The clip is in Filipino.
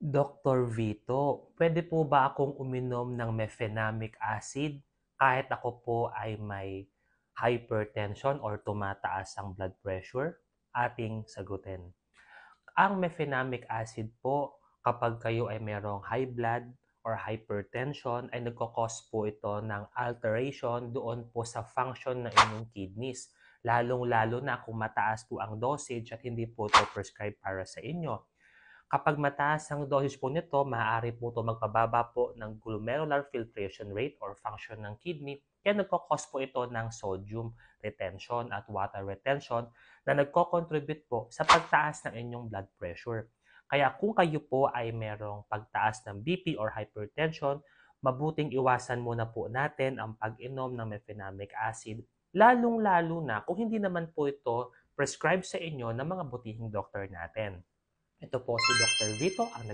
Dr. Vito, pwede po ba akong uminom ng mefenamic acid kahit ako po ay may hypertension or tumataas ang blood pressure? Ating sagutin. Ang mefenamic acid po, kapag kayo ay merong high blood or hypertension, ay nagkakos po ito ng alteration doon po sa function ng inyong kidneys. Lalong-lalo na kung mataas po ang dosage at hindi po ito prescribed para sa inyo. Kapag mataas ang dosage po nito, maaari po ito magpababa po ng glomerular filtration rate or function ng kidney. Kaya nagkakos po ito ng sodium retention at water retention na nagko-contribute po sa pagtaas ng inyong blood pressure. Kaya kung kayo po ay merong pagtaas ng BP or hypertension, mabuting iwasan muna po natin ang pag-inom ng mefenamic acid, lalong-lalo na kung hindi naman po ito prescribed sa inyo ng mga butihing doktor natin. Ito po si Dr. Vito ang